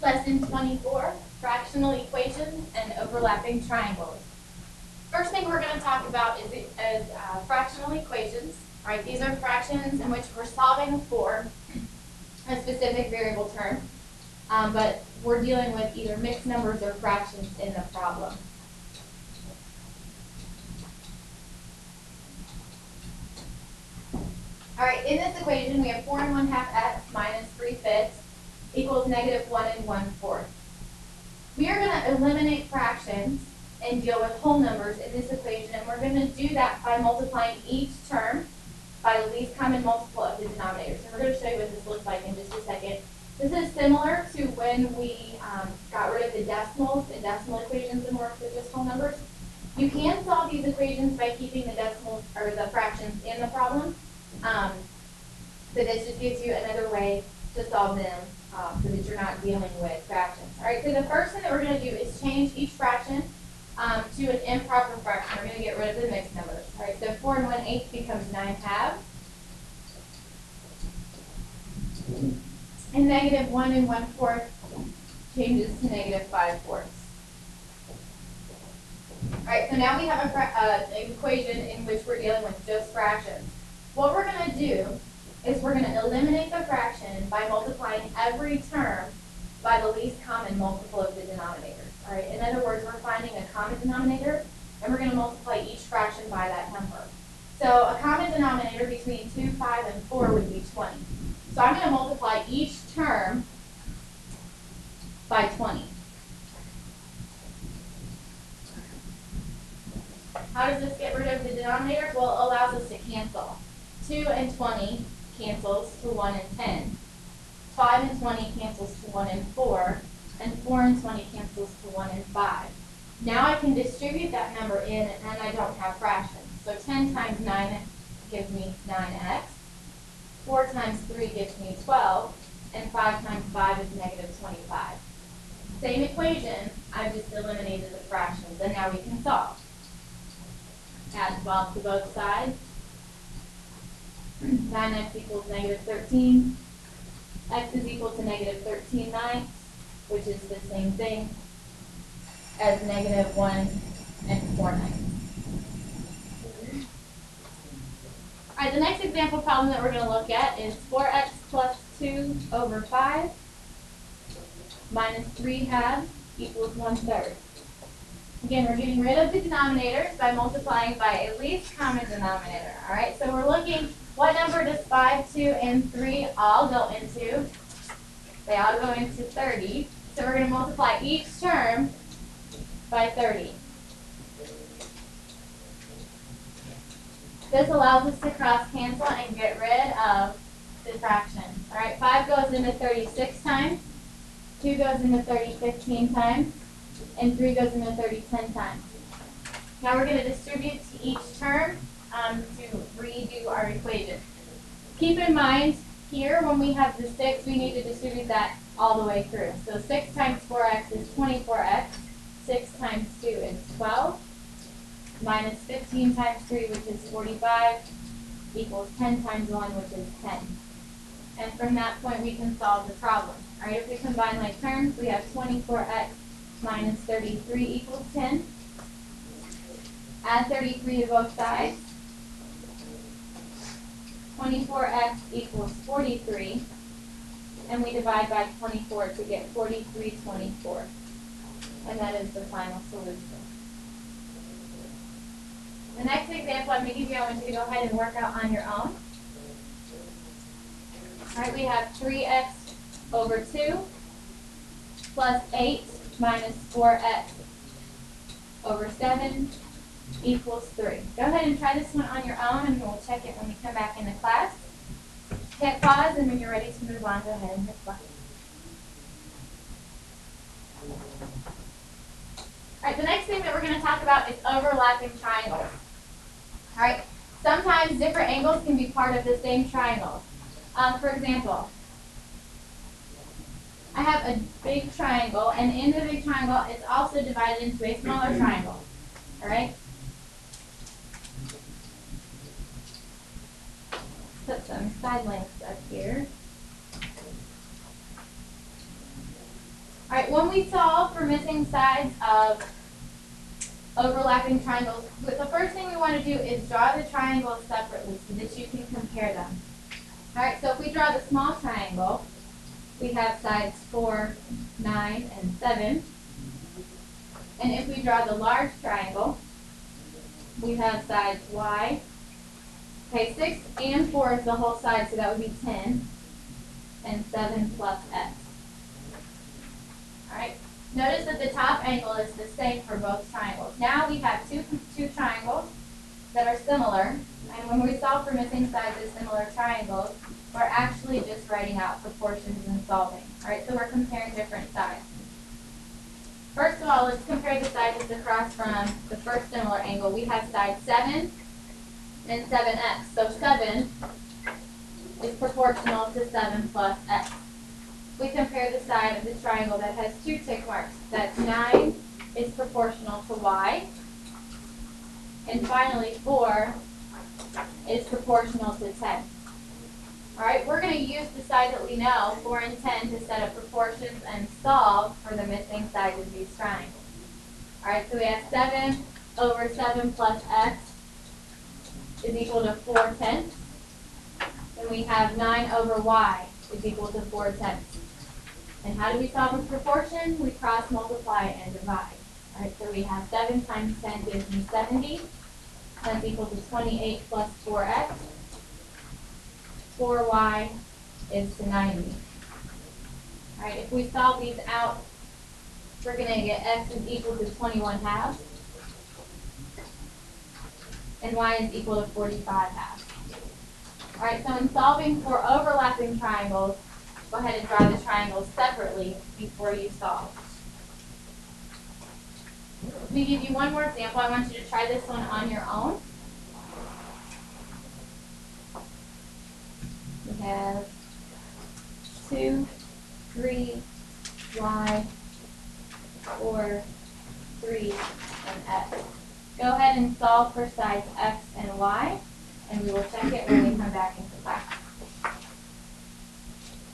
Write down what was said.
Lesson 24, fractional equations and overlapping triangles. First thing we're going to talk about is fractional equations. Right? These are fractions in which we're solving for a specific variable term, but we're dealing with either mixed numbers or fractions in the problem. All right, in this equation, we have 4 1/2 x minus 3/5 equals negative 1 1/4. We are going to eliminate fractions and deal with whole numbers in this equation, and we're going to do that by multiplying each term by the least common multiple of the denominators. And we're going to show you what this looks like in just a second. This is similar to when we got rid of the decimals in decimal equations and worked with just whole numbers. You can solve these equations by keeping the decimals or the fractions in the problem. But this just gives you another way to solve them so that you're not dealing with fractions. All right, so the first thing that we're going to do is change each fraction to an improper fraction. We're going to get rid of the mixed numbers. All right, so 4 1/8 becomes 9/2. And negative 1 1/4 changes to negative 5/4. All right, so now we have an equation in which we're dealing with just fractions. What we're going to do is we're going to eliminate the fraction by multiplying every term by the least common multiple of the denominators. All right, in other words, we're finding a common denominator, and we're going to multiply each fraction by that number. So a common denominator between 2, 5, and 4 would be 20. So I'm going to multiply each term by 20. How does this get rid of the denominators? Well, it allows us to cancel. 2 and 20 cancels to 1 and 10. 5 and 20 cancels to 1 and 4. And 4 and 20 cancels to 1 and 5. Now I can distribute that number in, and I don't have fractions. So 10 times 9 gives me 9x. 4 times 3 gives me 12. And 5 times 5 is negative 25. Same equation, I've just eliminated the fractions, and now we can solve. Add 12 to both sides. 9x equals negative 13. X is equal to negative 13/9, which is the same thing as negative 1 4/9. All right, the next example problem that we're going to look at is 4x plus 2 over 5 minus 3/2 equals 1/3. Again, we're getting rid of the denominators by multiplying by a least common denominator. All right, so we're looking, what number does 5, 2, and 3 all go into? They all go into 30. So we're going to multiply each term by 30. This allows us to cross cancel and get rid of the fraction. All right, 5 goes into 30 6 times, 2 goes into 30 15 times, and 3 goes into 30 10 times. Now we're going to distribute to each term to redo our equation. Keep in mind, here when we have the 6, we need to distribute that all the way through. So 6 times 4x is 24x, 6 times 2 is 12, minus 15 times 3, which is 45, equals 10 times 1, which is 10. And from that point, we can solve the problem. All right, if we combine like terms, we have 24x minus 33 equals 10. Add 33 to both sides. 24x equals 43. And we divide by 24 to get 43/24. And that is the final solution. The next example I'm going to give you, I want you to go ahead and work out on your own. All right, we have 3x over 2 plus 8 minus 4x over 7 equals 3. Go ahead and try this one on your own, and we'll check it when we come back into class. Hit pause, and when you're ready to move on, go ahead and hit play. All right, the next thing that we're going to talk about is overlapping triangles. All right, sometimes different angles can be part of the same triangle. For example, I have a big triangle, and in the big triangle, it's also divided into a smaller triangle. All right? Put some side lengths up here. right, when we solve for missing sides of overlapping triangles, the first thing we want to do is draw the triangles separately so that you can compare them. All right, so if we draw the small triangle, we have sides 4, 9, and 7. And if we draw the large triangle, we have sides y. Okay, 6 and 4 is the whole side, so that would be 10. And 7 plus x. All right. Notice that the top angle is the same for both triangles. Now we have two triangles that are similar, and when we solve for missing sides of similar triangles, we're actually just writing out proportions and solving. All right, so we're comparing different sides. First of all, let's compare the sides across from the first similar angle. We have side 7 and 7x. So 7 is proportional to 7 plus x. We compare the side of the triangle that has 2 tick marks. That's 9 is proportional to y. And finally, 4 is proportional to 10. All right, we're going to use the side that we know, 4 and 10, to set up proportions and solve for the missing sides of these triangles. All right, so we have 7 over 7 plus x is equal to 4/10. And we have 9 over y is equal to 4/10. And how do we solve a proportion? We cross multiply and divide. All right, so we have 7 times 10 gives me 70. That's equal to 28 plus 4x. 4y is to 90. All right, if we solve these out, we're going to get x is equal to 21 halves. And y is equal to 45 halves. All right, so in solving for overlapping triangles, go ahead and draw the triangles separately before you solve. Let me give you one more example. I want you to try this one on your own. We have 2, 3, y, 4, 3, and x. Go ahead and solve for sides x and y, and we will check it when we come back into class.